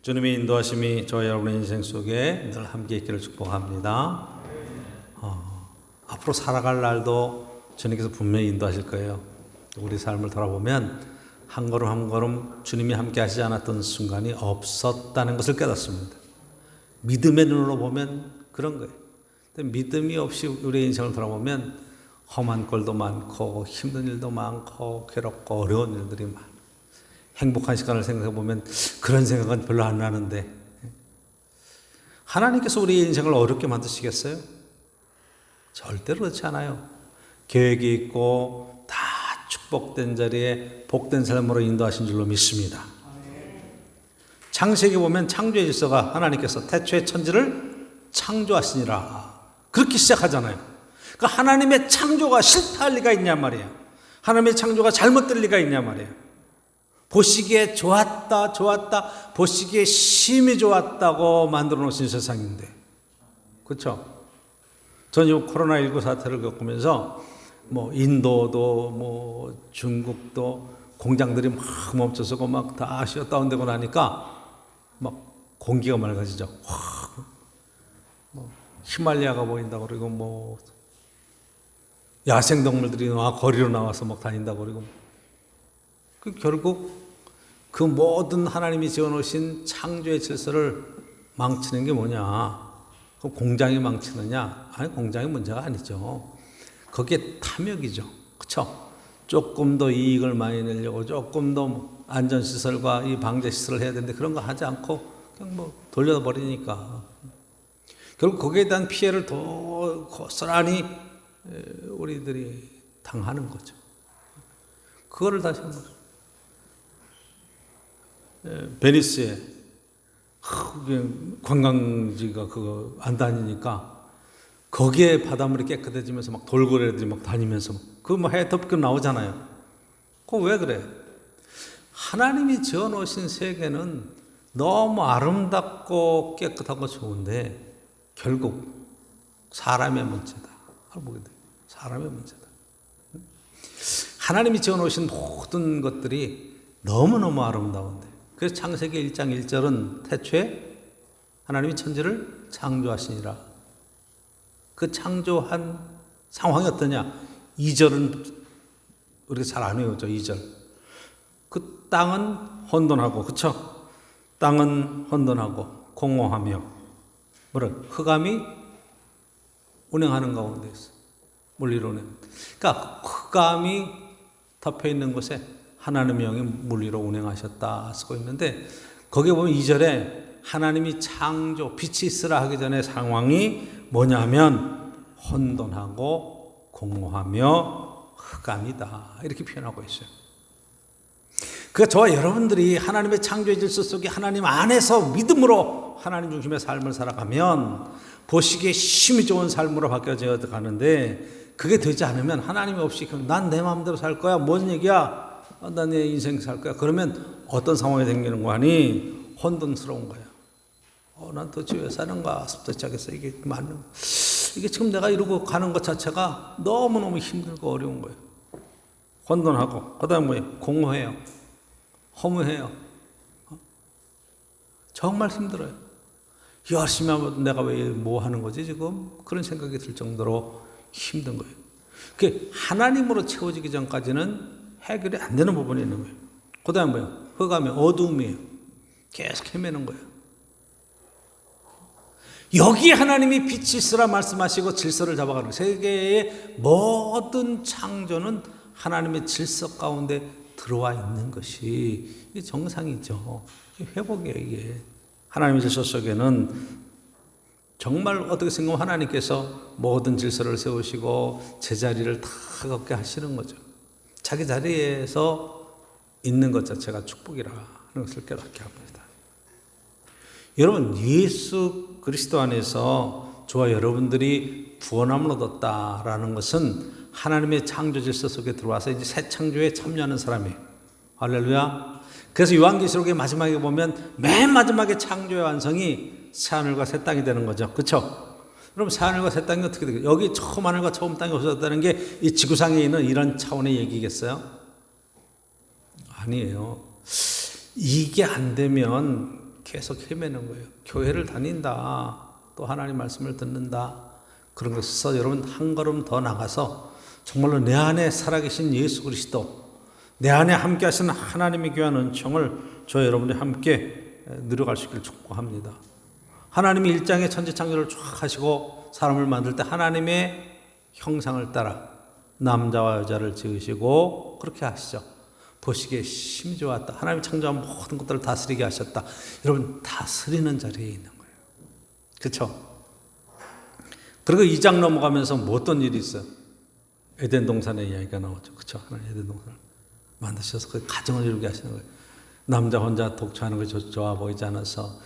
주님의 인도하심이 저와 여러분의 인생 속에 늘 함께 있기를 축복합니다. 앞으로 살아갈 날도 주님께서 분명히 인도하실 거예요. 우리 삶을 돌아보면 한 걸음 한 걸음 주님이 함께 하시지 않았던 순간이 없었다는 것을 깨닫습니다. 믿음의 눈으로 보면 그런 거예요. 근데 믿음이 없이 우리의 인생을 돌아보면 험한 꼴도 많고 힘든 일도 많고 괴롭고 어려운 일들이 많고 행복한 시간을 생각해 보면 그런 생각은 별로 안 나는데 하나님께서 우리의 인생을 어렵게 만드시겠어요? 절대로 그렇지 않아요. 계획이 있고 다 축복된 자리에 복된 삶으로 인도하신 줄로 믿습니다. 창세기 보면 창조의 질서가 하나님께서 태초에 천지를 창조하시니라 그렇게 시작하잖아요. 그러니까 하나님의 창조가 싫다할 리가 있냐 말이에요. 하나님의 창조가 잘못될 리가 있냐 말이에요. 보시기에 좋았다 보시기에 심히 좋았다고 만들어 놓으신 세상인데 그렇죠? 전 이 코로나19 사태를 겪으면서 인도도 중국도 공장들이 막 멈춰서고 막 다 셧다운되고 나니까 막 공기가 맑아지죠. 히말라야가 보인다고 그러고 야생동물들이 거리로 나와서 막 다닌다고 그러고 결국 그 모든 하나님이 지어놓으신 창조의 질서를 망치는 게 뭐냐? 그럼 공장이 망치느냐? 아니, 공장이 문제가 아니죠. 거기에 탐욕이죠. 그렇죠? 조금 더 이익을 많이 내려고 조금 더 안전시설과 이 방제시설을 해야 되는데 그런 거 하지 않고 그냥 돌려버리니까 결국 거기에 대한 피해를 더 고스란히 우리들이 당하는 거죠. 그거를 다시 한번 베니스에 관광지가 그거 안 다니니까 거기에 바닷물이 깨끗해지면서 막 돌고래들이 막 다니면서 해에 덮고 나오잖아요. 그거 왜 그래? 하나님이 지어놓으신 세계는 너무 아름답고 깨끗하고 좋은데 결국 사람의 문제다. 사람의 문제다. 하나님이 지어놓으신 모든 것들이 너무너무 아름다운데 그래서 창세기 1장 1절은 태초에 하나님이 천지를 창조하시니라. 그 창조한 상황이 어떠냐? 2절은 우리가 잘 안 외우죠. 2절. 그 땅은 혼돈하고 그렇죠? 땅은 혼돈하고 공허하며 흑암이 운행하는 가운데 있어. 물리로 운행. 그러니까 흑암이 덮여 있는 곳에 하나님의 영이 물리로 운행하셨다 쓰고 있는데 거기에 보면 2절에 하나님이 창조 빛이 있으라 하기 전에 상황이 뭐냐면 혼돈하고 공허하며 흑암이다 이렇게 표현하고 있어요. 그러니까 저와 여러분들이 하나님의 창조의 질서 속에 하나님 안에서 믿음으로 하나님 중심의 삶을 살아가면 보시기에 심히 좋은 삶으로 바뀌어져 가는데 그게 되지 않으면 하나님이 없이 난 내 마음대로 살 거야 뭔 얘기야 난 내 인생 살 거야 그러면 어떤 상황이 생기는 거 아니 혼돈스러운 거야. 난 도대체 왜 사는가 싶지 않겠어. 이게 지금 내가 이러고 가는 것 자체가 너무너무 힘들고 어려운 거예요. 혼돈하고 그다음에 뭐예요? 공허해요. 허무해요. 정말 힘들어요. 열심히 하면 내가 왜 뭐 하는 거지 지금? 그런 생각이 들 정도로 힘든 거예요. 그게 하나님으로 채워지기 전까지는 해결이 안 되는 부분이 있는 거예요. 그 다음에 뭐예요? 흑암이 어두움이에요. 계속 헤매는 거예요. 여기에 하나님이 빛이 있으라 말씀하시고 질서를 잡아가는 거예요. 세계의 모든 창조는 하나님의 질서 가운데 들어와 있는 것이 이게 정상이죠. 회복이에요 이게. 하나님의 질서 속에는 정말 어떻게 생각하면 하나님께서 모든 질서를 세우시고 제자리를 다 걷게 하시는 거죠. 자기 자리에서 있는 것 자체가 축복이라 하는 것을 깨닫게 합니다. 여러분 예수 그리스도 안에서 저와 여러분들이 구원함을 얻었다라는 것은 하나님의 창조 질서 속에 들어와서 이제 새 창조에 참여하는 사람이에요. 할렐루야. 그래서 요한계시록의 마지막에 보면 맨 마지막에 창조의 완성이 새하늘과 새 땅이 되는 거죠. 그렇죠? 그럼 새하늘과 새 땅이 어떻게 되겠어요? 여기 처음 하늘과 처음 땅이 없어졌다는 게 이 지구상에 있는 이런 차원의 얘기겠어요? 아니에요. 이게 안 되면 계속 헤매는 거예요. 교회를 다닌다, 또 하나님 말씀을 듣는다, 그런 것에서 여러분 한 걸음 더 나가서 정말로 내 안에 살아계신 예수 그리스도, 내 안에 함께 하시는 하나님의 귀한 은총을 저 여러분이 함께 누려갈 수 있기를 축복합니다. 하나님이 일장의 천지창조를 쫙 하시고 사람을 만들 때 하나님의 형상을 따라 남자와 여자를 지으시고 그렇게 하시죠. 보시기에 심히 좋았다. 하나님이 창조한 모든 것들을 다스리게 하셨다. 여러분, 다스리는 자리에 있는 거예요. 그렇죠? 그리고 2장 넘어가면서 뭐 어떤 일이 있어요? 에덴 동산의 이야기가 나오죠. 그렇죠? 하나님 에덴 동산을 만드셔서 그 가정을 이루게 하시는 거예요. 남자 혼자 독처하는 것이 좋아 보이지 않아서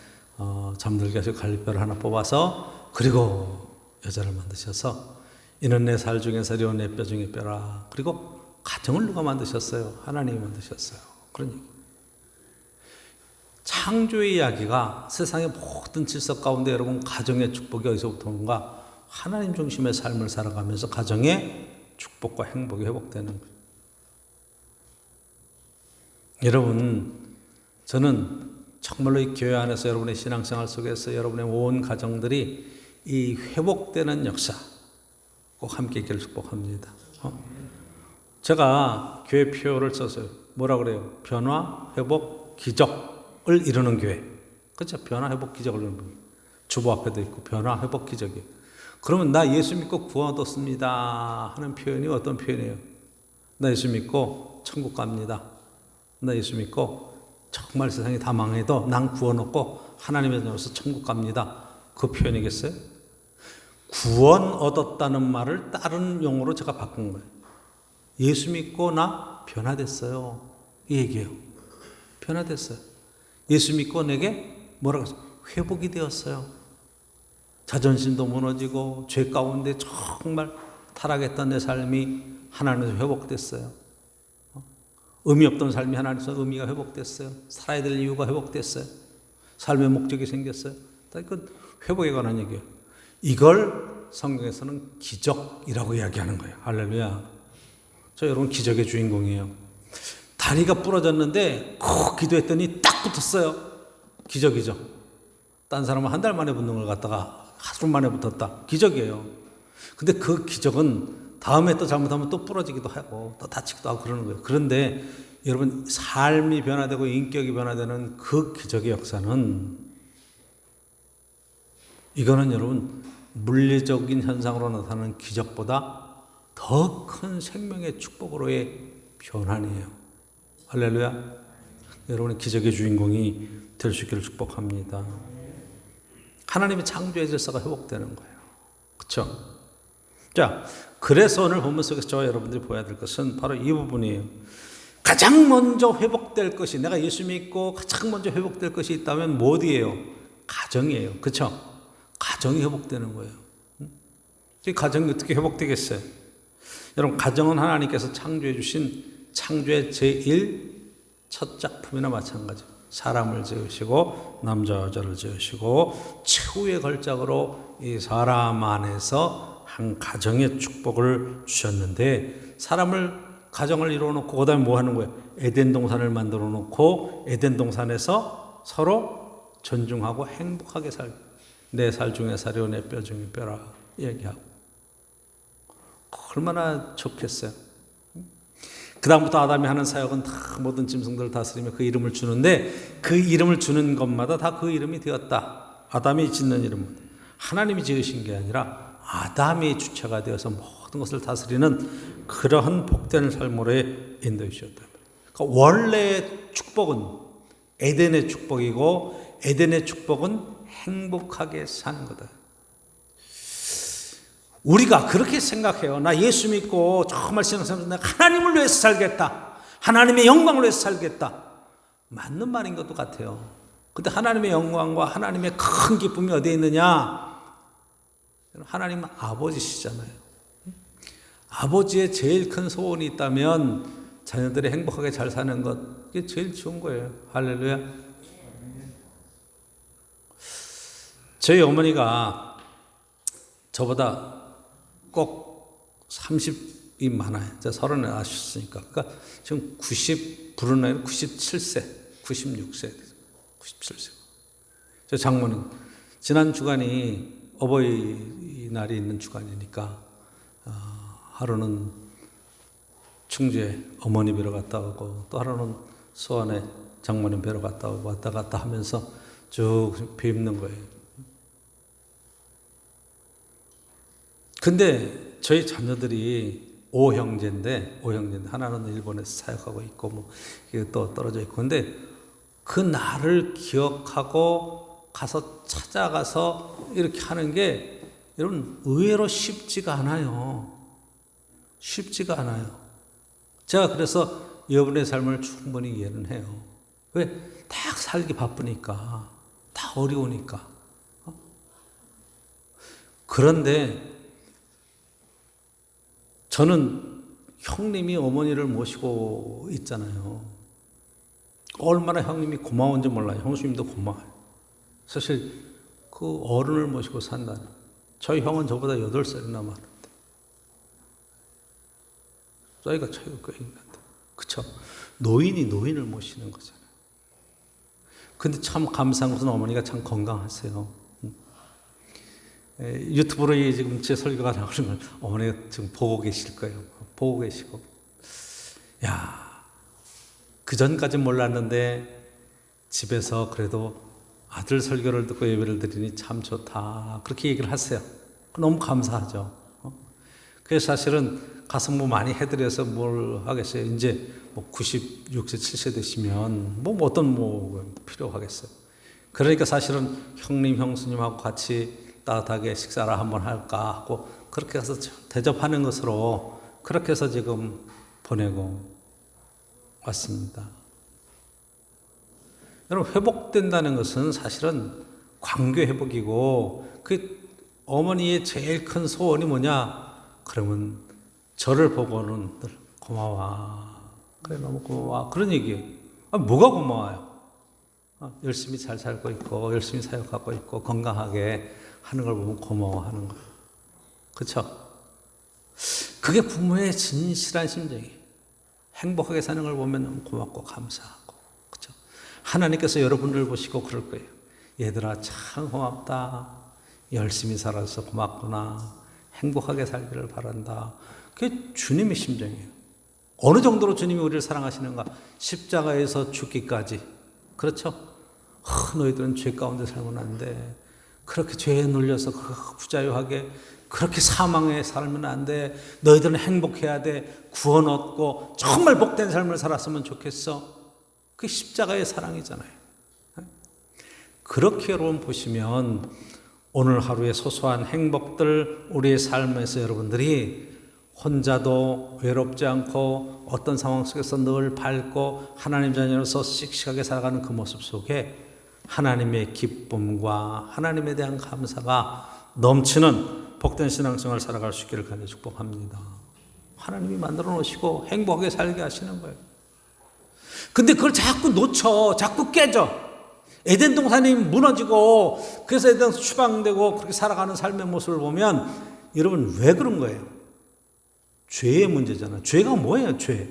잠들게 하시고 갈빗뼈를 하나 뽑아서, 그리고 여자를 만드셔서 이는 내 살 중에서 이온 내 뼈 중에 뼈라. 그리고 가정을 누가 만드셨어요? 하나님이 만드셨어요. 그런 얘기. 창조의 이야기가 세상의 모든 질서 가운데 여러분 가정의 축복이 어디서부터 오는가? 하나님 중심의 삶을 살아가면서 가정의 축복과 행복이 회복되는 거예요. 여러분, 저는 정말로 이 교회 안에서 여러분의 신앙생활 속에서 여러분의 온 가정들이 이 회복되는 역사 꼭 함께 있기를 축복합니다. 제가 교회 표를 썼어요. 뭐라 그래요? 변화, 회복, 기적을 이루는 교회. 그렇죠? 변화, 회복, 기적을 이루는 교회. 주보 앞에도 있고 변화, 회복, 기적이에요. 그러면 나 예수 믿고 구원 얻었습니다 하는 표현이 어떤 표현이에요? 나 예수 믿고 천국 갑니다. 나 예수 믿고 정말 세상이 다 망해도 난 구원 얻고 하나님의 자녀로서 천국 갑니다. 그 표현이겠어요? 구원 얻었다는 말을 다른 용어로 제가 바꾼 거예요. 예수 믿고 나 변화됐어요. 이 얘기예요. 변화됐어요. 예수 믿고 내게 뭐라고 했어요? 회복이 되었어요. 자존심도 무너지고 죄 가운데 정말 타락했던 내 삶이 하나님에서 회복됐어요. 의미 없던 삶이 하나님에서 의미가 회복됐어요. 살아야 될 이유가 회복됐어요. 삶의 목적이 생겼어요. 이건 회복에 관한 얘기예요. 이걸 성경에서는 기적이라고 이야기하는 거예요. 할렐루야. 저 여러분 기적의 주인공이에요. 다리가 부러졌는데 콕 기도했더니 딱 붙었어요. 기적이죠. 딴 사람은 한 달 만에 붙는 걸 갖다가 하루 만에 붙었다. 기적이에요. 근데 그 기적은 다음에 또 잘못하면 또 부러지기도 하고 또 다치기도 하고 그러는 거예요. 그런데 여러분 삶이 변화되고 인격이 변화되는 그 기적의 역사는, 이거는 여러분 물리적인 현상으로 나타나는 기적보다 더 큰 생명의 축복으로의 변환이에요. 할렐루야. 여러분의 기적의 주인공이 될 수 있기를 축복합니다. 하나님의 창조의 질서가 회복되는 거예요. 그렇죠? 자, 그래서 오늘 본문 속에서 저와 여러분들이 보아야 될 것은 바로 이 부분이에요. 가장 먼저 회복될 것이, 내가 예수 믿고 가장 먼저 회복될 것이 있다면 뭐 어디예요? 가정이에요. 그렇죠? 가정이 회복되는 거예요. 이 가정이 어떻게 회복되겠어요? 여러분, 가정은 하나님께서 창조해 주신 창조의 제1첫 작품이나 마찬가지예요. 사람을 지으시고 남자와 여자를 지으시고 최후의 걸작으로 이 사람 안에서 한 가정의 축복을 주셨는데, 가정을 이루어 놓고 그다음에 뭐 하는 거예요? 에덴 동산을 만들어 놓고 에덴 동산에서 서로 존중하고 행복하게 살고, 내 살 중에 살이요 내 뼈 중에 뼈라 얘기하고. 얼마나 좋겠어요. 그 다음부터 아담이 하는 사역은 다 모든 짐승들을 다스리며 그 이름을 주는데, 그 이름을 주는 것마다 다 그 이름이 되었다. 아담이 짓는 이름은 하나님이 지으신 게 아니라 아담이 주체가 되어서 모든 것을 다스리는 그러한 복된 삶으로 인도해 주셨다. 그러니까 원래의 축복은 에덴의 축복이고, 에덴의 축복은 행복하게 사는 거다. 우리가 그렇게 생각해요. 나 예수 믿고 정말 신앙생활 내가 하나님을 위해서 살겠다. 하나님의 영광을 위해서 살겠다. 맞는 말인 것도 같아요. 근데 하나님의 영광과 하나님의 큰 기쁨이 어디에 있느냐? 하나님은 아버지시잖아요. 아버지의 제일 큰 소원이 있다면 자녀들이 행복하게 잘 사는 것, 이게 제일 좋은 거예요. 할렐루야. 저희 어머니가 저보다 꼭 30이 많아요. 제가 30에 아셨으니까. 그러니까 지금 90, 부른 나이는 97세, 96세, 97세. 저 장모님, 지난 주간이 어버이날이 있는 주간이니까 하루는 충주에 어머니 뵈러 갔다 오고 또 하루는 수원에 장모님 뵈러 갔다 오고 왔다 갔다 하면서 쭉 뵙는 거예요. 근데 저희 자녀들이 5형제인데 하나는 일본에서 사역하고 있고 뭐 또 떨어져 있고, 근데 그 날을 기억하고 가서 찾아가서 이렇게 하는 게 여러분 의외로 쉽지가 않아요. 쉽지가 않아요. 제가 그래서 여러분의 삶을 충분히 이해는 해요. 왜? 딱 살기 바쁘니까, 다 어려우니까. 그런데 저는 형님이 어머니를 모시고 있잖아요. 얼마나 형님이 고마운지 몰라요. 형수님도 고마워요. 사실 그 어른을 모시고 산다는, 저희 형은 저보다 8살이나 많은데 저희가 차이가 꽤 있는데, 그쵸? 노인이 노인을 모시는 거잖아요. 근데 참 감사한 것은 어머니가 참 건강하세요. 유튜브로 지금 제 설교가 나오는 걸 어머니가 지금 보고 계실 거예요. 보고 계시고, 야, 그 전까진 몰랐는데 집에서 그래도 아들 설교를 듣고 예배를 드리니 참 좋다, 그렇게 얘기를 하세요. 너무 감사하죠. 그래서 사실은 가서 뭐 많이 해드려서 뭘 하겠어요. 이제 뭐 96세, 7세 되시면 뭐 어떤 뭐 필요하겠어요. 그러니까 사실은 형님, 형수님하고 같이 따뜻하게 식사를 한번 할까 하고 그렇게 해서 대접하는 것으로 그렇게 해서 지금 보내고 왔습니다. 여러분, 회복된다는 것은 사실은 관계 회복이고, 그 어머니의 제일 큰 소원이 뭐냐? 그러면 저를 보고는 늘 고마워. 그래, 너무 고마워. 그런 얘기예요. 뭐가 고마워요? 열심히 잘 살고 있고, 열심히 사역하고 있고, 건강하게 하는 걸 보면 고마워하는 거예요. 그렇죠? 그게 부모의 진실한 심정이에요. 행복하게 사는 걸 보면 너무 고맙고 감사하고, 그렇죠? 하나님께서 여러분들 보시고 그럴 거예요. 얘들아, 참 고맙다. 열심히 살아서 고맙구나. 행복하게 살기를 바란다. 그게 주님의 심정이에요. 어느 정도로 주님이 우리를 사랑하시는가? 십자가에서 죽기까지. 그렇죠? 너희들은 죄 가운데 살면 안 돼. 그렇게 죄에 눌려서 부자유하게 그렇게 사망에 살면 안 돼. 너희들은 행복해야 돼. 구원 얻고 정말 복된 삶을 살았으면 좋겠어. 그게 십자가의 사랑이잖아요. 그렇게 여러분 보시면 오늘 하루의 소소한 행복들, 우리의 삶에서 여러분들이 혼자도 외롭지 않고 어떤 상황 속에서 늘 밝고 하나님 자녀로서 씩씩하게 살아가는 그 모습 속에 하나님의 기쁨과 하나님에 대한 감사가 넘치는 복된 신앙생활을 살아갈 수 있기를 간절히 축복합니다. 하나님이 만들어 놓으시고 행복하게 살게 하시는 거예요. 근데 그걸 자꾸 놓쳐, 자꾸 깨져. 에덴 동산이 무너지고 그래서 에덴 추방되고 그렇게 살아가는 삶의 모습을 보면 여러분 왜 그런 거예요? 죄의 문제잖아. 죄가 뭐예요? 죄.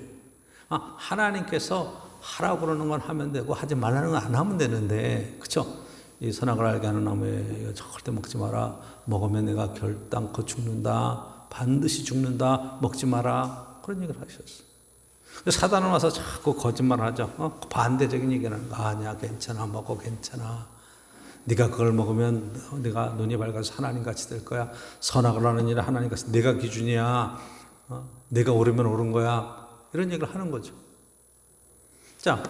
하나님께서 하라고 그러는 건 하면 되고 하지 말라는 건 안 하면 되는데, 그렇죠? 이 선악을 알게 하는 나무에 절대 먹지 마라. 먹으면 내가 결단코 죽는다. 반드시 죽는다. 먹지 마라. 그런 얘기를 하셨어요. 사단은 와서 자꾸 거짓말을 하죠. 반대적인 얘기를 하는 거. 아니야, 괜찮아, 먹어, 괜찮아. 네가 그걸 먹으면 네가 눈이 밝아서 하나님같이 될 거야. 선악을 하는 일은 하나님같이, 내가 기준이야. 내가 옳으면 옳은 거야. 이런 얘기를 하는 거죠. 자,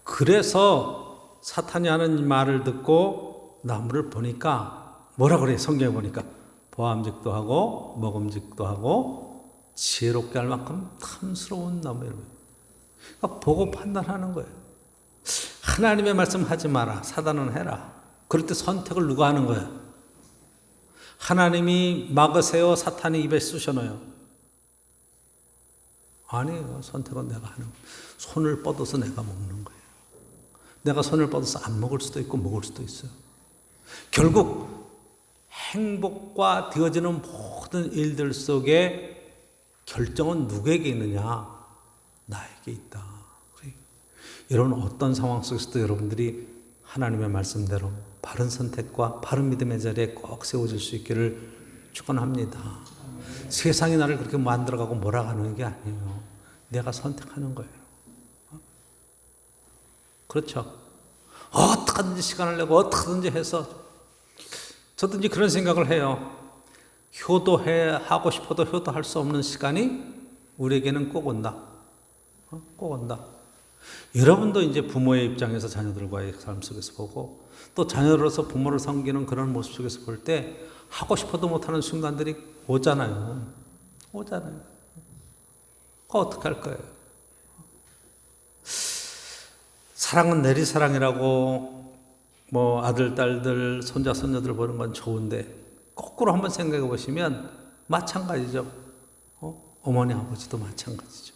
그래서 사탄이 하는 말을 듣고 나무를 보니까 뭐라 그래요? 성경에 보니까 보암직도 하고 먹음직도 하고 지혜롭게 할 만큼 탐스러운 나무예요. 그러니까 보고 판단하는 거예요. 하나님의 말씀 하지 마라. 사단은 해라. 그럴 때 선택을 누가 하는 거예요? 하나님이 막으세요? 사탄이 입에 쑤셔넣어요? 아니에요. 선택은 내가 하는 거예요. 손을 뻗어서 내가 먹는 거예요. 내가 손을 뻗어서 안 먹을 수도 있고 먹을 수도 있어요. 결국 행복과 되어지는 모든 일들 속에 결정은 누구에게 있느냐? 나에게 있다. 여러분 어떤 상황 속에서도 여러분들이 하나님의 말씀대로 바로 바른 선택과 바른 믿음의 자리에 꼭 세워질 수 있기를 축원합니다. 세상이 나를 그렇게 만들어가고 몰아가는 게 아니에요. 내가 선택하는 거예요. 그렇죠. 어떻게든지 시간을 내고 어떻게든지 해서 저도 이제 그런 생각을 해요. 하고 싶어도 효도할 수 없는 시간이 우리에게는 꼭 온다. 꼭 온다. 여러분도 이제 부모의 입장에서 자녀들과의 삶 속에서 보고 또 자녀로서 부모를 섬기는 그런 모습 속에서 볼 때 하고 싶어도 못하는 순간들이 오잖아요. 오잖아요. 그거 어떻게 할 거예요? 사랑은 내리사랑이라고 뭐 아들, 딸들, 손자, 손녀들 보는 건 좋은데 거꾸로 한번 생각해 보시면 마찬가지죠. 어머니, 아버지도 마찬가지죠.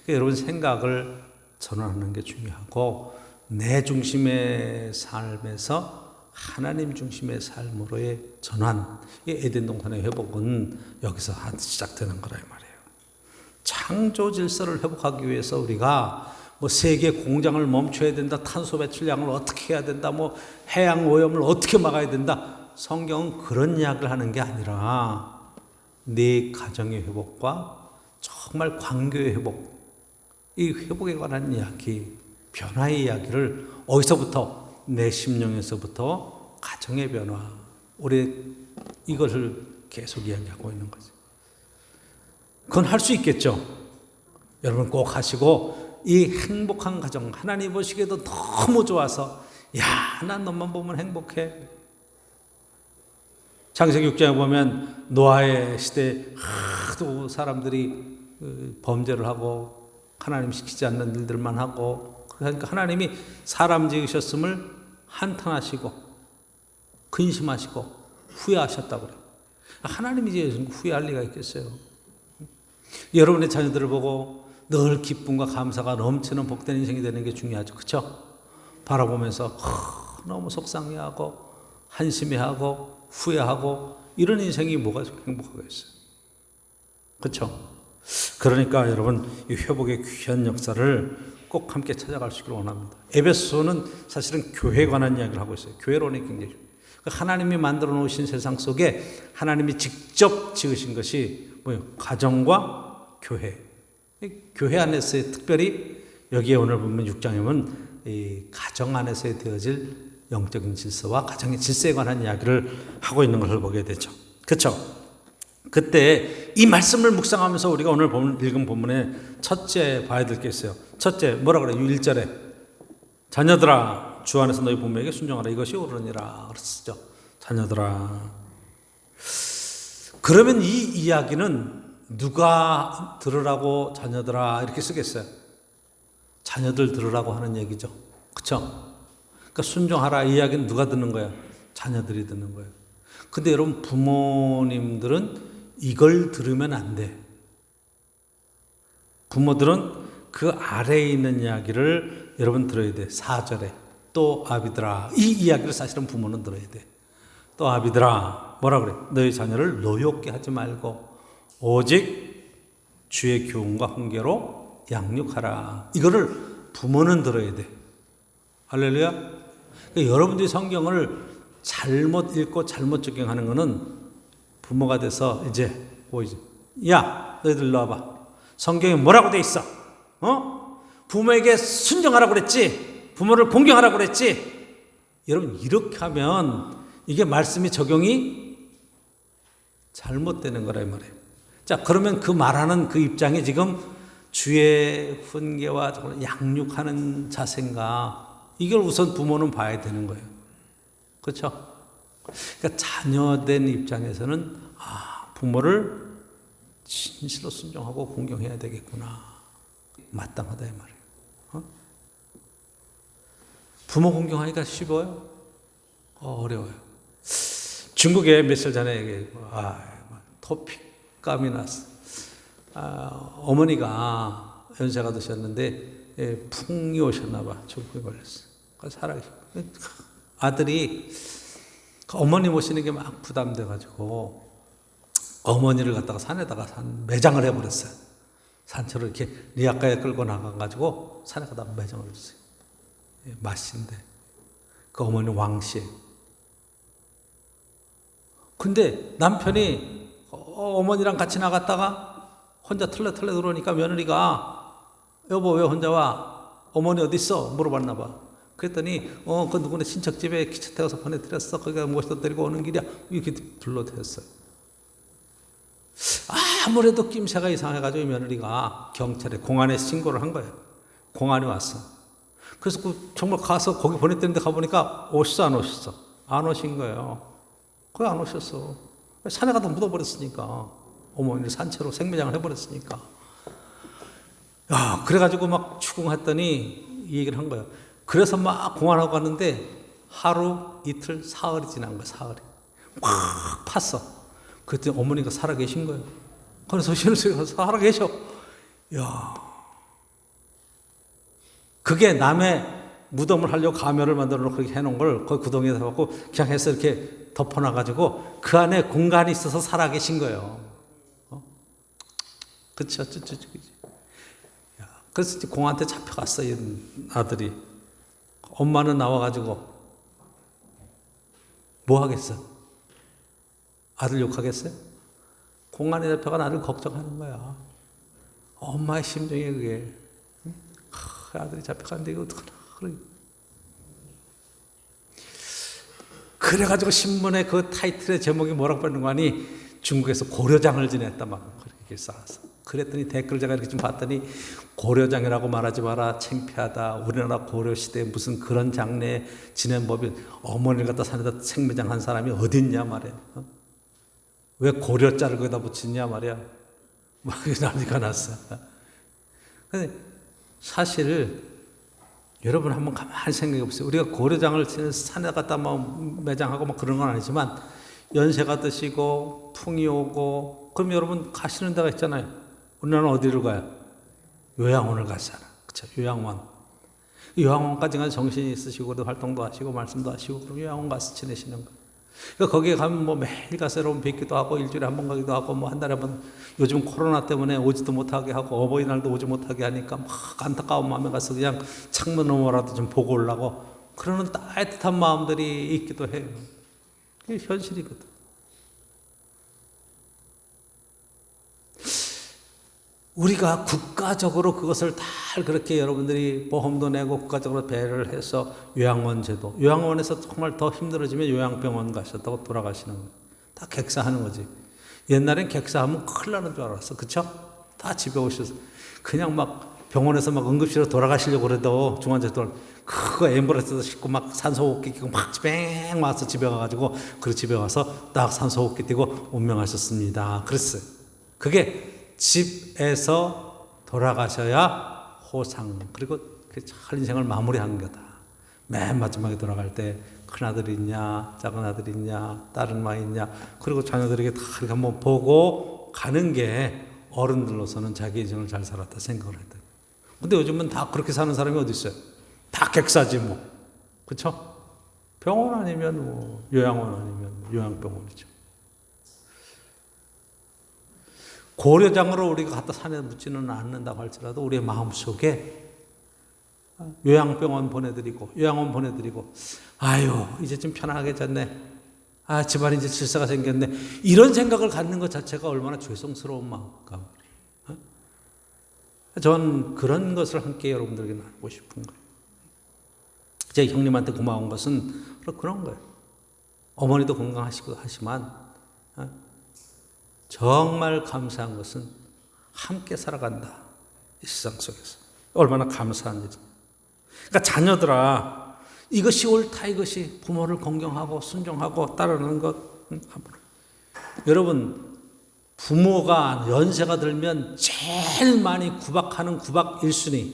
그러니까 여러분 생각을 전환하는 게 중요하고 내 중심의 삶에서 하나님 중심의 삶으로의 전환, 이 에덴 동산의 회복은 여기서 시작되는 거라 이 말이에요. 창조 질서를 회복하기 위해서 우리가 뭐 세계 공장을 멈춰야 된다, 탄소 배출량을 어떻게 해야 된다, 뭐 해양 오염을 어떻게 막아야 된다. 성경은 그런 이야기를 하는 게 아니라 네 가정의 회복과 정말 관계의 회복, 이 회복에 관한 이야기, 변화의 이야기를 어디서부터? 내 심령에서부터 가정의 변화, 우리 이것을 계속 이야기하고 있는 거죠. 그건 할 수 있겠죠. 여러분 꼭 하시고 이 행복한 가정 하나님 보시기에도 너무 좋아서 야, 난 너만 보면 행복해. 창세기 6장에 보면 노아의 시대에 하도 사람들이 범죄를 하고 하나님 시키지 않는 일들만 하고 그러니까 하나님이 사람 지으셨음을 한탄하시고 근심하시고 후회하셨다고 그래요. 하나님이 지으신 거 후회할 리가 있겠어요. 여러분의 자녀들을 보고 늘 기쁨과 감사가 넘치는 복된 인생이 되는 게 중요하죠. 그렇죠? 바라보면서 너무 속상해하고 한심해하고 후회하고 이런 인생이 뭐가 행복하겠어요. 그렇죠? 그러니까 여러분 이 회복의 귀한 역사를 꼭 함께 찾아갈 수 있기를 원합니다. 에베소는 사실은 교회에 관한 이야기를 하고 있어요. 교회론이 굉장히 중요해요. 하나님이 만들어 놓으신 세상 속에 하나님이 직접 지으신 것이 뭐예요? 가정과 교회. 교회 안에서의 특별히 여기에 오늘 보면 6장에 보면 이 가정 안에서 되어질 영적인 질서와 가정의 질서에 관한 이야기를 하고 있는 것을 보게 되죠. 그렇죠? 그때 이 말씀을 묵상하면서 우리가 오늘 읽은 본문에 첫째 봐야 될 게 있어요. 첫째 뭐라 그래요? 1절에 자녀들아 주 안에서 너희 부모에게 순종하라 이것이 옳으니라 그랬죠. 자녀들아. 그러면 이 이야기는 누가 들으라고 자녀들아 이렇게 쓰겠어요? 자녀들 들으라고 하는 얘기죠. 그렇죠? 그러니까 순종하라 이 이야기는 누가 듣는 거예요? 자녀들이 듣는 거예요. 근데 여러분 부모님들은 이걸 들으면 안 돼. 부모들은 그 아래에 있는 이야기를 여러분 들어야 돼. 4절에 또 아비들아 이 이야기를 사실은 부모는 들어야 돼. 또 아비들아 뭐라 그래? 너희 자녀를 노엽게 하지 말고 오직 주의 교훈과 훈계로 양육하라. 이거를 부모는 들어야 돼. 할렐루야. 그러니까 여러분들이 성경을 잘못 읽고 잘못 적용하는 것은 부모가 돼서 이제 보이지. 야, 너희들 일로 와봐. 성경에 뭐라고 돼 있어? 부모에게 순종하라고 그랬지. 부모를 공경하라고 그랬지. 여러분 이렇게 하면 이게 말씀이 적용이 잘못되는 거라 이 말이에요. 자, 그러면 그 말하는 그 입장이 지금 주의 훈계와 양육하는 자세인가? 이걸 우선 부모는 봐야 되는 거예요. 그렇죠? 그러니까 자녀된 입장에서는 부모를 진실로 순종하고 공경해야 되겠구나. 마땅하다 이 말이에요. 부모 공경하기가 쉬워요? 어려워요. 중국에 며칠 전에 토픽감이 났어. 어머니가 연세가 드셨는데 풍이 오셨나 봐. 중풍에 걸렸어. 그래서 살아계시고 아들이 어머니 모시는 게 막 부담돼가지고 어머니를 갖다가 산에다가 매장을 해버렸어요. 산처럼 이렇게 리아카에 끌고 나가가지고 산에 가다 매장을 했어요. 맛인데 그 어머니 왕씨 근데 남편이 어머니랑 같이 나갔다가 혼자 털레털레 들어오니까 며느리가 여보 왜 혼자 와? 어머니 어디 있어? 물어봤나 봐. 그랬더니 그 누구네 친척 집에 기차 태워서 보내드렸어. 거기가 모셔다 데리고 오는 길이야. 이렇게 불러대었어요. 아무래도 낌새가 이상해가지고 며느리가 경찰에 공안에 신고를 한 거예요. 공안이 왔어. 그래서 정말 가서 거기 보냈다는데 가보니까 오셨어 안 오셨어? 안 오신 거예요. 거기 안 오셨어. 산에 가다 묻어버렸으니까. 어머니를 산채로 생매장을 해버렸으니까. 야, 그래가지고 막 추궁했더니 이 얘기를 한 거예요. 그래서 막 공안하고 갔는데 하루 이틀 사흘이 지난 거예요. 사흘이. 막 팠어. 그랬더니 어머니가 살아계신 거예요. 그래서 신우수가 살아계셔. 야, 그게 남의 무덤을 하려고 가면을 만들어 놓고 그렇게 해놓은 걸 거기 구덩이에 갖고 그냥 해서 이렇게 덮어놔가지고 그 안에 공간이 있어서 살아계신 거예요. 그쵸? 그래서 공한테 잡혀갔어, 이 아들이. 엄마는 나와가지고 뭐 하겠어? 아들 욕하겠어요? 공안에 잡혀간 아들 걱정하는 거야. 엄마의 심정이 그게. 아들이 잡혀갔는데 이거 어떡하나. 그래가지고 신문에 그 타이틀의 제목이 뭐라고 받는 거 아니? 중국에서 고려장을 지냈다 막 그렇게 쌓았어. 그랬더니 댓글 제가 이렇게 좀 봤더니 고려장이라고 말하지 마라. 창피하다. 우리나라 고려시대에 무슨 그런 장례 지낸 법이 어머니를 갖다 산에다 생매장 한 사람이 어디 있냐 말이야. 왜 고려자를 거기다 붙이냐 말이야. 막 난리가 났어. 근데 사실 여러분 한번 가만히 생각해 보세요. 우리가 고려장을 산에 갖다 매장하고 막 그런 건 아니지만 연세가 드시고 풍이 오고 그럼 여러분 가시는 데가 있잖아요. 우리나라는 어디를 가요? 요양원을 가잖아. 그쵸? 요양원. 요양원까지 가서 정신이 있으시고 활동도 하시고 말씀도 하시고 그럼 요양원 가서 지내시는 거예요. 그러니까 거기에 가면 뭐 매일 가서 여러분 뵙기도 하고 일주일에 한 번 가기도 하고 뭐 한 달에 한 번 요즘 코로나 때문에 오지도 못하게 하고 어버이날도 오지 못하게 하니까 막 안타까운 마음에 가서 그냥 창문 너머라도 좀 보고 오려고 그러는 따뜻한 마음들이 있기도 해요. 그게 현실이거든. 우리가 국가적으로 그것을 다 그렇게 여러분들이 보험도 내고 국가적으로 배려를 해서 요양원 제도, 요양원에서 정말 더 힘들어지면 요양병원 가셨다고 돌아가시는 거예요. 다 객사하는 거지. 옛날엔 객사하면 큰일 나는 줄 알았어. 그쵸? 다 집에 오셔서 그냥 막 병원에서 막 응급실로 돌아가시려고 그래도 중환자들 그거 앰뷸런스에서 싣고 막 산소호흡기 끼고 막 뺑 와서 집에 가가지고 그 집에 와서 딱 산소호흡기 띄고 운명하셨습니다. 그랬어요. 그게 집에서 돌아가셔야 호상 그리고 잘 인생을 마무리하는 거다. 맨 마지막에 돌아갈 때 큰아들이 있냐 작은 아들이 있냐 다른 마 있냐 그리고 자녀들에게 다 이렇게 한번 보고 가는 게 어른들로서는 자기 인생을 잘 살았다 생각을 했다. 근데 요즘은 다 그렇게 사는 사람이 어디 있어요? 다 객사지 뭐. 그렇죠? 병원 아니면 뭐 요양원 아니면 요양병원이죠. 고려장으로 우리가 갖다 산에 묻지는 않는다고 할지라도 우리의 마음속에 요양병원 보내드리고 요양원 보내드리고 아유 이제 좀 편하게 잤네. 아 집안에 이제 질서가 생겼네. 이런 생각을 갖는 것 자체가 얼마나 죄송스러운 마음일까. 전 그런 것을 함께 여러분들에게 나누고 싶은 거예요. 제 형님한테 고마운 것은 바로 그런 거예요. 어머니도 건강하시고 하지만 정말 감사한 것은 함께 살아간다. 이 세상 속에서. 얼마나 감사한 일이죠. 그러니까 자녀들아 이것이 옳다 이것이 부모를 공경하고 순종하고 따르는 것. 여러분 부모가 연세가 들면 제일 많이 구박하는 구박 1순위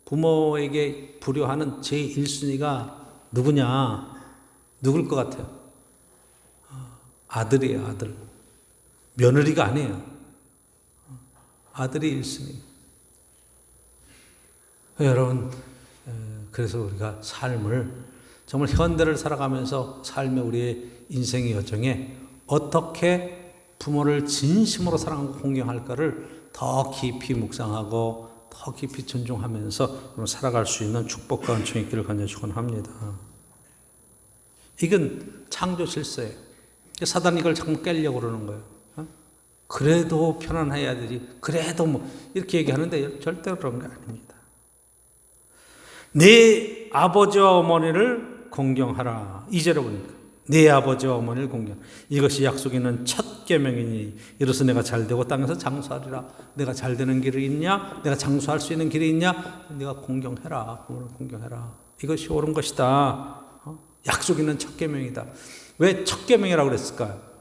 부모에게 불효하는 제1순위가 누구냐? 누굴 것 같아요? 아들이에요. 아들. 며느리가 아니에요. 아들이 1순위. 여러분 그래서 우리가 삶을 정말 현대를 살아가면서 삶의 우리의 인생의 여정에 어떻게 부모를 진심으로 사랑하고 공경할까를 더 깊이 묵상하고 더 깊이 존중하면서 살아갈 수 있는 축복과 은총이 있기를 간절히 축원합니다. 이건 창조 질서예요. 사단이 이걸 자꾸 깨려고 그러는 거예요. 그래도 편안해야 되지. 그래도 뭐 이렇게 얘기하는데 절대로 그런 게 아닙니다. 네 아버지와 어머니를 공경하라. 2절에 보니까 네 아버지와 어머니를 공경. 이것이 약속 있는 첫 계명이니 이로써 내가 잘되고 땅에서 장수하리라. 내가 잘되는 길이 있냐? 내가 장수할 수 있는 길이 있냐? 내가 공경해라. 부모를 공경해라. 이것이 옳은 것이다. 약속 있는 첫 계명이다. 왜 첫 계명이라고 그랬을까요?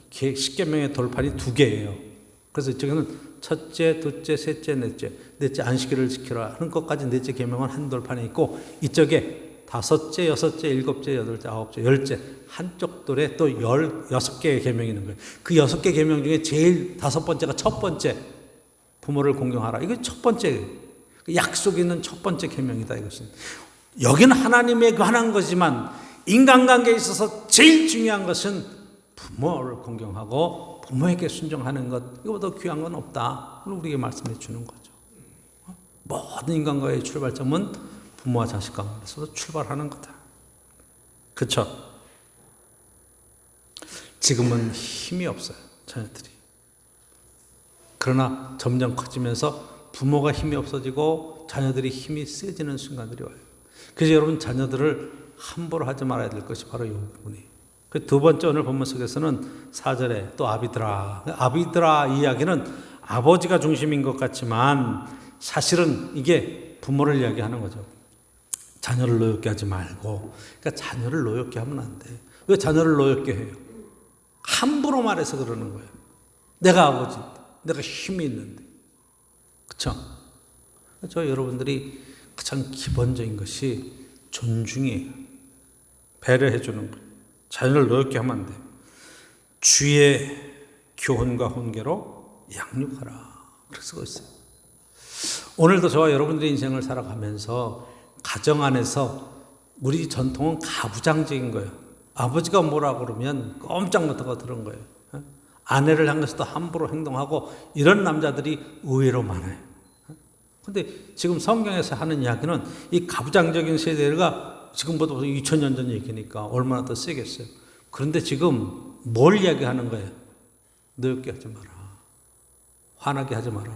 십계명의 돌판이 2개예요. 그래서 이쪽에는 첫째, 둘째, 셋째, 넷째. 넷째 안식일을 지키라 하는 것까지 넷째 계명은 한 돌판에 있고, 이쪽에 다섯째, 여섯째, 일곱째, 여덟째, 아홉째, 열째 한쪽 돌에 또 16개의 계명이 있는 거예요. 그 6개 계명 중에 제일 5번째가 첫 번째, 부모를 공경하라. 이거 첫 번째, 약속 있는 첫 번째 계명이다. 이것은 여기는 하나님에 관한 거지만 인간관계에 있어서 제일 중요한 것은 부모를 공경하고 부모에게 순종하는 것, 이거보다 귀한 건 없다. 우리에게 말씀해 주는 거죠. 모든 인간과의 출발점은 부모와 자식 관계에서 출발하는 거다. 그렇죠? 지금은 힘이 없어요, 자녀들이. 그러나 점점 커지면서 부모가 힘이 없어지고 자녀들이 힘이 세지는 순간들이 와요. 그래서 여러분, 자녀들을 함부로 하지 말아야 될 것이 바로 이 부분이에요. 그 두 번째 오늘 본문 속에서는 4절에 또 아비드라 이야기는 아버지가 중심인 것 같지만 사실은 이게 부모를 이야기하는 거죠. 자녀를 노엽게 하지 말고. 그러니까 자녀를 노엽게 하면 안 돼. 왜 자녀를 노엽게 해요? 함부로 말해서 그러는 거예요. 내가 아버지인데, 내가 힘이 있는데. 그렇죠? 저 여러분들이 가장 기본적인 것이 존중이에요. 배려해 주는 거예요. 자녀를 노엽게 하면 안 돼요. 주의 교훈과 훈계로 양육하라. 그래서 있어요. 오늘도 저와 여러분들의 인생을 살아가면서 가정 안에서 우리 전통은 가부장적인 거예요. 아버지가 뭐라 그러면 꼼짝 못하고 들은 거예요. 아내를 향해서도 함부로 행동하고 이런 남자들이 의외로 많아요. 근데 지금 성경에서 하는 이야기는 이 가부장적인 세대가 지금보다 2000년 전 얘기니까 얼마나 더 세겠어요. 그런데 지금 뭘 이야기하는 거예요? 노엽게 하지 마라. 화나게 하지 마라.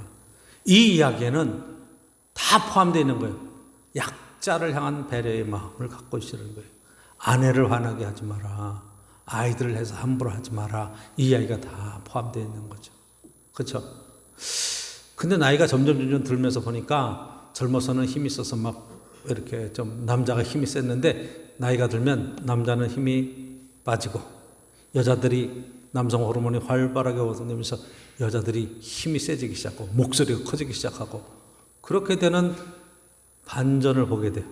이 이야기에는 다 포함되어 있는 거예요. 약자를 향한 배려의 마음을 갖고 있으라는 거예요. 아내를 화나게 하지 마라. 아이들을 해서 함부로 하지 마라. 이 이야기가 다 포함되어 있는 거죠. 그렇죠? 근데 나이가 점점 들면서 보니까 젊어서는 힘이 있어서 막 이렇게 좀 남자가 힘이 셌는데 나이가 들면 남자는 힘이 빠지고 여자들이 남성 호르몬이 활발하게 오르면서 여자들이 힘이 세지기 시작하고 목소리가 커지기 시작하고 그렇게 되는 반전을 보게 돼요.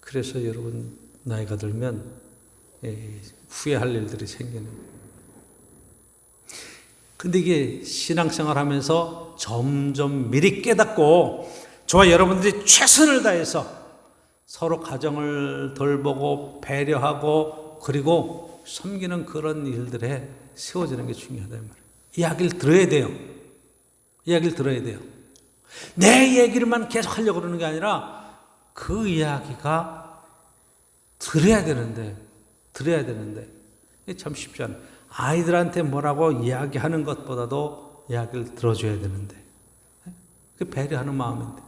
그래서 여러분 나이가 들면 후회할 일들이 생기는 거예요. 근데 이게 신앙생활 하면서 점점 미리 깨닫고 저와 여러분들이 최선을 다해서 서로 가정을 돌보고 배려하고 그리고 섬기는 그런 일들에 세워지는 게 중요하다 이 말이에요. 이야기를 들어야 돼요. 이야기를 들어야 돼요. 내 얘기를만 계속 하려고 그러는 게 아니라 그 이야기가 들어야 되는데 이게 참 쉽지 않아요. 아이들한테 뭐라고 이야기하는 것보다도 이야기를 들어줘야 되는데 그 배려하는 마음인데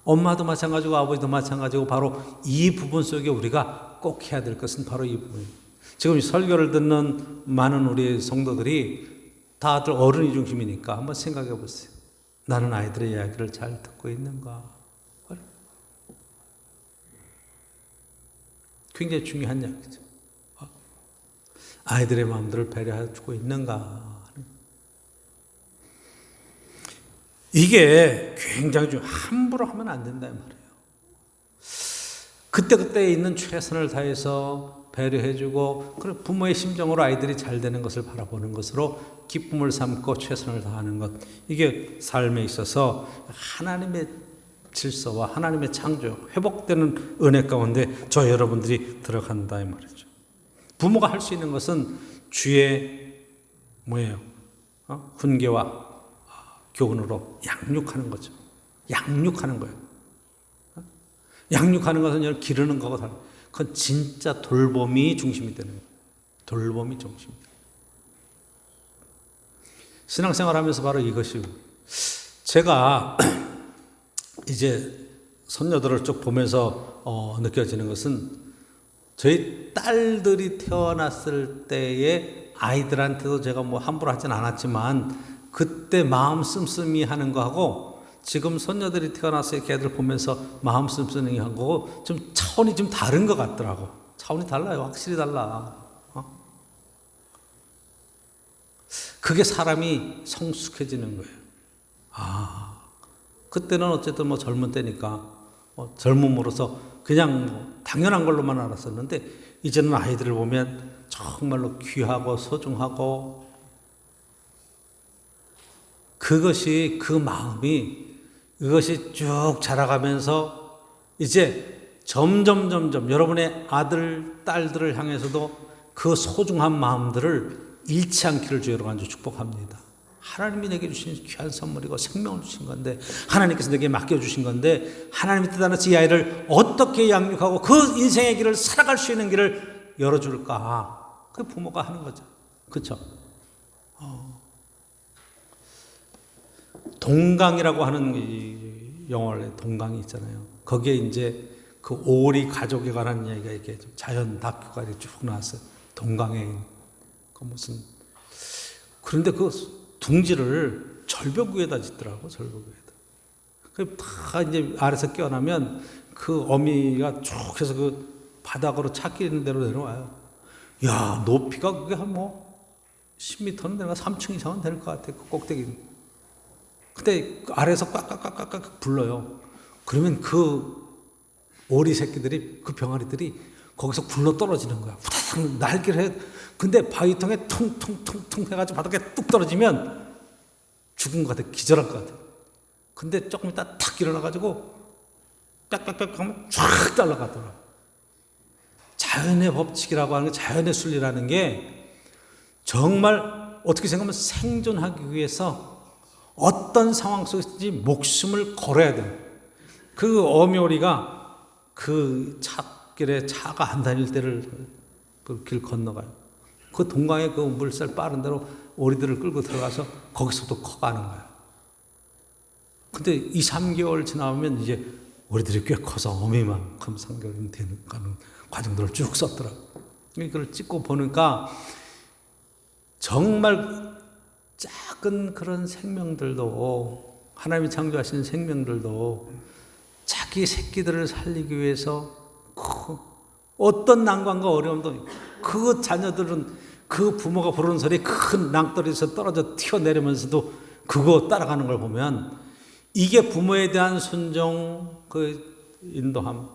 엄마도 마찬가지고 아버지도 마찬가지고 바로 이 부분 속에 우리가 꼭 해야 될 것은 바로 이 부분입니다. 지금 이 설교를 듣는 많은 우리 성도들이 다들 어른이 중심이니까 한번 생각해 보세요. 나는 아이들의 이야기를 잘 듣고 있는가? 굉장히 중요한 이야기죠. 아이들의 마음들을 배려해주고 있는가? 이게 굉장히 함부로 하면 안 된다 이 말이에요. 그때그때 있는 최선을 다해서 배려해주고 그리고 부모의 심정으로 아이들이 잘 되는 것을 바라보는 것으로 기쁨을 삼고 최선을 다하는 것, 이게 삶에 있어서 하나님의 질서와 하나님의 창조, 회복되는 은혜 가운데 저 여러분들이 들어간다 이 말이죠. 부모가 할 수 있는 것은 주의 뭐예요? 훈계와 교훈으로 양육하는 거죠. 양육하는 거예요. 양육하는 것은 기르는 거고 그건 진짜 돌봄이 중심이 되는 거예요. 돌봄이 중심. 신앙생활하면서 바로 이것이 제가 이제 손녀들을 쭉 보면서 느껴지는 것은 저희 딸들이 태어났을 때의 아이들한테도 제가 뭐 함부로 하진 않았지만 그때 마음 씀씀이 하는 거하고 지금 손녀들이 태어났을 때 걔들 보면서 마음 씀씀이 한 거고 좀 차원이 좀 다른 것 같더라고. 차원이 달라요. 확실히 달라. 그게 사람이 성숙해지는 거예요. 그때는 어쨌든 뭐 젊은 때니까 젊음으로서 그냥 당연한 걸로만 알았었는데 이제는 아이들을 보면 정말로 귀하고 소중하고 그것이 그 마음이 이것이 쭉 자라가면서 이제 점점 여러분의 아들, 딸들을 향해서도 그 소중한 마음들을 잃지 않기를 주여로 간절히 축복합니다. 하나님이 내게 주신 귀한 선물이고 생명을 주신 건데 하나님께서 내게 맡겨주신 건데 하나님의 뜻 안에서 이 아이를 어떻게 양육하고 그 인생의 길을 살아갈 수 있는 길을 열어줄까? 그 부모가 하는 거죠. 그렇죠? 동강이라고 하는 이 영어의 동강이 있잖아요. 거기에 이제 그 오리 가족에 관한 이야기가 이렇게 자연 다큐가 쭉 나왔어요. 동강에 그 무슨 그런데 그 둥지를 절벽 위에다 짓더라고. 절벽 위에다. 그 다 이제 아래서 깨어나면 그 어미가 쭉 해서 그 바닥으로 찾기 있는 대로 내려와요. 야, 높이가 그게 한 뭐 10m는 내가 3층 이상은 될 것 같아. 그 꼭대기. 근데 그 아래에서 꽉꽉꽉꽉 불러요. 그러면 그 오리 새끼들이 그 병아리들이 거기서 굴러 떨어지는 거야. 후다닥 날개를 해. 근데 바위통에 퉁퉁퉁퉁 해가지고 바닥에 뚝 떨어지면 죽은 것 같아. 기절할 것 같아. 근데 조금 있다 탁 일어나가지고 빽빽빽 하면 쫙 날아가더라. 자연의 법칙이라고 하는 게 자연의 순리라는 게 정말 어떻게 생각하면 생존하기 위해서 어떤 상황 속에서든지 목숨을 걸어야 돼요. 그 어미오리가 그 찻길에 차가 안 다닐 때를 그 길 건너가요. 그 동강에 그 물살 빠른 대로 오리들을 끌고 들어가서 거기서도 커가는 거예요. 근데 2, 3개월 지나면 이제 오리들이 꽤 커서 어미만큼 3개월이면 되는 과정들을 쭉 썼더라고요. 이걸 찍고 보니까 정말 작은 그런 생명들도 하나님이 창조하신 생명들도 자기 새끼들을 살리기 위해서 어떤 난관과 어려움도 그 자녀들은 그 부모가 부르는 소리 큰 낭떠러지에서 떨어져 튀어내리면서도 그거 따라가는 걸 보면 이게 부모에 대한 순종, 그 인도함,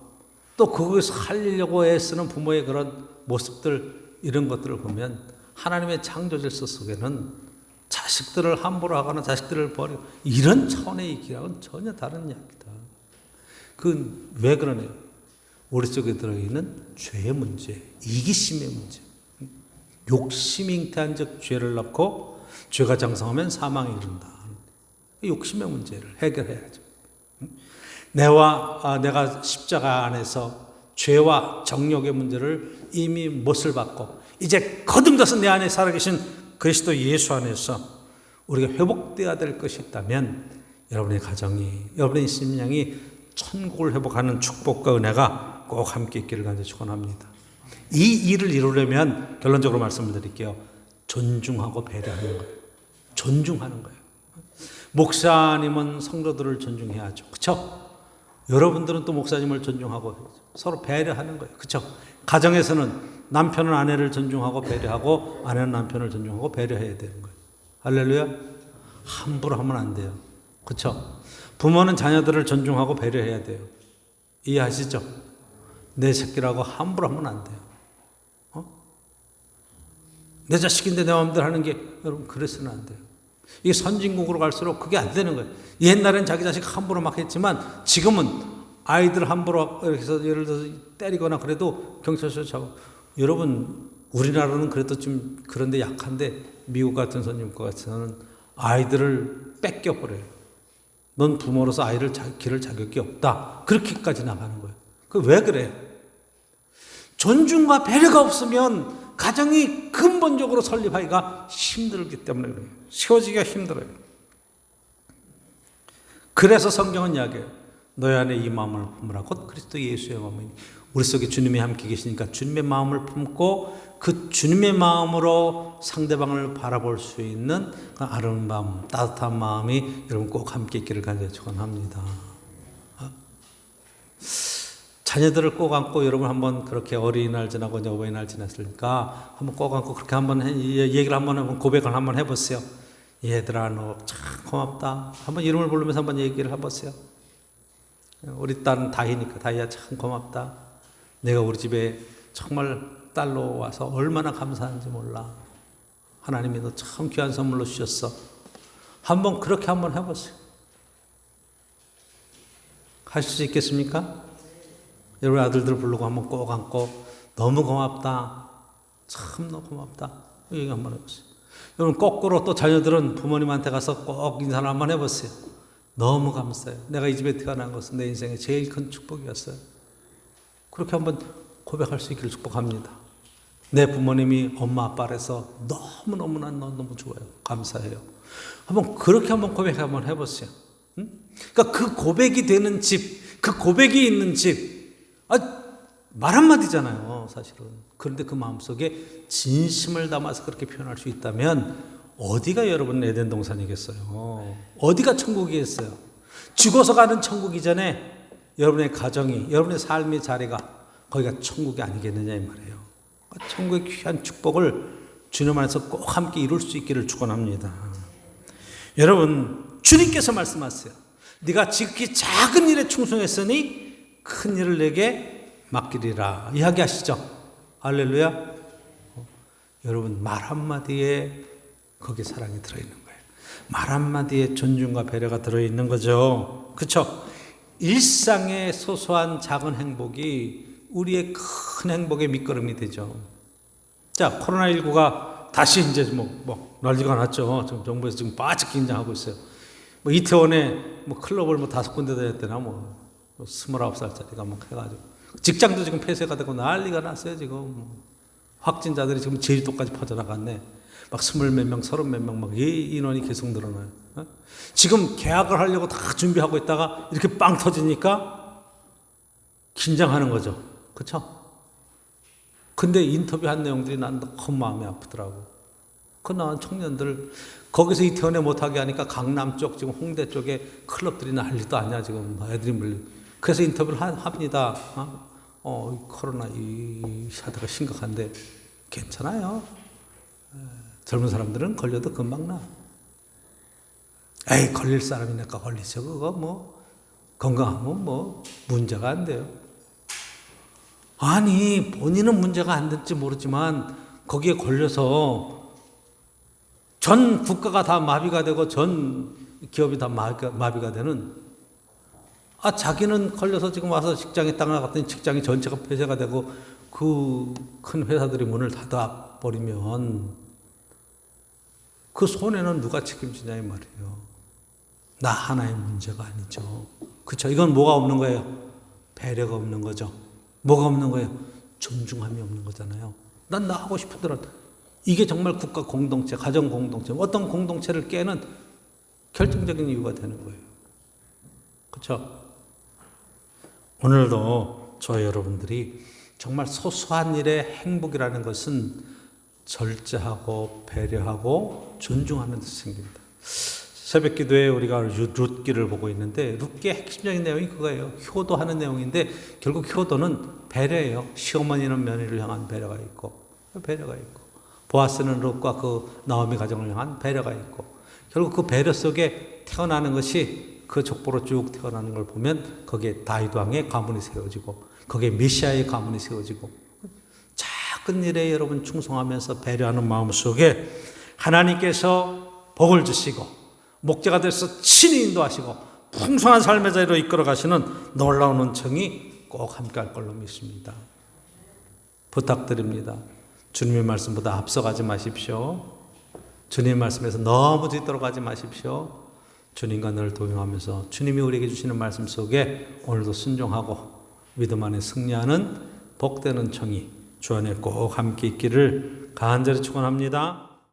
또 그것을 살리려고 애쓰는 부모의 그런 모습들 이런 것들을 보면 하나님의 창조 질서 속에는 자식들을 함부로 하거나 자식들을 버리고 이런 차원의 얘기랑은 전혀 다른 이야기다. 그건 왜 그러네요? 우리 속에 들어있는 죄의 문제, 이기심의 문제. 욕심이 잉태한 즉 죄를 낳고 죄가 장성하면 사망에 이른다. 욕심의 문제를 해결해야죠. 내가 십자가 안에서 죄와 정욕의 문제를 이미 못을 받고 이제 거듭나서 내 안에 살아계신 그리스도 예수 안에서 우리가 회복되어야 될 것이 있다면 여러분의 가정이, 여러분의 심령이 천국을 회복하는 축복과 은혜가 꼭 함께 있기를 간절히 축원합니다. 이 일을 이루려면 결론적으로 말씀을 드릴게요. 존중하고 배려하는 거예요. 존중하는 거예요. 목사님은 성도들을 존중해야죠. 그렇죠? 여러분들은 또 목사님을 존중하고 서로 배려하는 거예요. 그렇죠? 가정에서는 남편은 아내를 존중하고 배려하고 아내는 남편을 존중하고 배려해야 되는 거예요. 할렐루야. 함부로 하면 안 돼요. 그렇죠? 부모는 자녀들을 존중하고 배려해야 돼요. 이해하시죠? 내 새끼라고 함부로 하면 안 돼요. 내 자식인데 내 마음대로 하는 게 여러분 그래서는 안 돼요. 이게 선진국으로 갈수록 그게 안 되는 거예요. 옛날엔 자기 자식 함부로 막 했지만 지금은 아이들 함부로 이렇게 해서 예를 들어서 때리거나 그래도 경찰서 잡고 여러분 우리나라는 그래도 좀 그런데 약한데 미국 같은 선진국 같은 아이들을 뺏겨버려요. 넌 부모로서 아이를 기를 자격이 없다. 그렇게까지 나가는 거예요. 그 왜 그래요? 존중과 배려가 없으면 가정이 근본적으로 설립하기가 힘들기 때문에 그래요. 세워지기가 힘들어요. 그래서 성경은 이야기해요. 너희 안에 이 마음을 품으라. 곧 그리스도 예수의 마음이니. 우리 속에 주님이 함께 계시니까 주님의 마음을 품고 그 주님의 마음으로 상대방을 바라볼 수 있는 그 아름다운 마음, 따뜻한 마음이 여러분 꼭 함께 있기를 간절히 축원합니다. 자녀들을 꼭 안고 여러분 한번 그렇게 어린이날 지나고 이제 어버이날 지났으니까 한번 꼭 안고 그렇게 한번 얘기를 한번 고백을 한번 해보세요. 얘들아 너 참 고맙다. 한번 이름을 부르면서 한번 얘기를 해보세요. 우리 딸은 다희니까 다희야 참 고맙다. 내가 우리 집에 정말 딸로 와서 얼마나 감사한지 몰라. 하나님이 너 참 귀한 선물로 주셨어. 한번 그렇게 한번 해보세요. 하실 수 있겠습니까? 여러분 아들들 부르고 한번 꼭 안고 너무 고맙다. 참 너 고맙다. 얘기 한번 해보세요. 여러분 거꾸로 또 자녀들은 부모님한테 가서 꼭 인사를 한번 해보세요. 너무 감사해요. 내가 이 집에 태어난 것은 내 인생의 제일 큰 축복이었어요. 그렇게 한번 고백할 수 있기를 축복합니다. 내 부모님이 엄마 아빠라서 너무너무나 너무 좋아요. 감사해요. 한번 그렇게 한번 고백 한번 해보세요. 응? 그러니까 그 고백이 되는 집, 그 고백이 있는 집, 말 한마디잖아요, 사실은. 그런데 그 마음속에 진심을 담아서 그렇게 표현할 수 있다면 어디가 여러분 에덴 동산이겠어요? 어디가 천국이겠어요? 죽어서 가는 천국 이전에 여러분의 가정이, 여러분의 삶의 자리가 거기가 천국이 아니겠느냐 이 말이에요. 천국의 귀한 축복을 주님 안에서 꼭 함께 이룰 수 있기를 축원합니다. 여러분 주님께서 말씀하세요. 네가 지극히 작은 일에 충성했으니 큰 일을 내게 맡기리라 이야기하시죠. 할렐루야. 여러분 말 한마디에 거기에 사랑이 들어있는 거예요. 말 한마디에 존중과 배려가 들어있는 거죠. 그렇죠? 일상의 소소한 작은 행복이 우리의 큰 행복의 밑거름이 되죠. 자, 코로나19가 다시 이제 난리가 났죠. 지금 정부에서 지금 바짝 긴장하고 있어요. 이태원에 클럽을 5군데 다녔대나 29살짜리가 해가지고 직장도 지금 폐쇄가 되고 난리가 났어요. 지금 확진자들이 지금 제주도까지 퍼져나갔네. 20몇 명, 30몇 명 인원이 계속 늘어나요. 지금 계약을 하려고 다 준비하고 있다가 이렇게 빵 터지니까 긴장하는 거죠. 그렇죠? 근데 인터뷰한 내용들이 난 너무 마음이 아프더라고. 그 나온 청년들 거기서 이태원에 못하게 하니까 강남 쪽 지금 홍대 쪽에 클럽들이 난리도 아니야 지금 애들이 물려. 그래서 인터뷰를 합니다. 코로나 이 사태가 심각한데 괜찮아요. 젊은 사람들은 걸려도 금방 나. 에이 걸릴 사람이니까 걸리죠. 그거 건강하면 문제가 안 돼요. 아니 본인은 문제가 안 될지 모르지만 거기에 걸려서 전 국가가 다 마비가 되고 전 기업이 다 마비가 되는 자기는 걸려서 지금 와서 직장에 딱 나갔더니 직장이 전체가 폐쇄가 되고 그 큰 회사들이 문을 닫아버리면 그 손해는 누가 책임지냐 이 말이에요. 나 하나의 문제가 아니죠. 그렇죠? 이건 뭐가 없는 거예요? 배려가 없는 거죠. 뭐가 없는 거예요? 존중함이 없는 거잖아요. 난 나 하고 싶더라도 이게 정말 국가 공동체, 가정 공동체, 어떤 공동체를 깨는 결정적인 이유가 되는 거예요. 그렇죠? 오늘도 저 여러분들이 정말 소소한 일의 행복이라는 것은 절제하고 배려하고 존중하는 데서 생깁니다. 새벽 기도에 우리가 룻기를 보고 있는데 룻기의 핵심적인 내용이 그거예요. 효도하는 내용인데 결국 효도는 배려예요. 시어머니는 며느리를 향한 배려가 있고 보아스는 룻과 그 나오미 가정을 향한 배려가 있고 결국 그 배려 속에 태어나는 것이 그 족보로 쭉 태어나는 걸 보면 거기에 다윗 왕의 가문이 세워지고 거기에 메시아의 가문이 세워지고 작은 일에 여러분 충성하면서 배려하는 마음 속에 하나님께서 복을 주시고 목자가 돼서 친히 인도하시고 풍성한 삶의 자리로 이끌어 가시는 놀라운 은총이 꼭 함께할 걸로 믿습니다. 부탁드립니다. 주님의 말씀보다 앞서가지 마십시오. 주님의 말씀에서 너무 뒤떨어 가지 마십시오. 주님과 늘 동행하면서 주님이 우리에게 주시는 말씀 속에 오늘도 순종하고 믿음 안에 승리하는 복되는 청이 주 안에 꼭 함께 있기를 간절히 축원합니다.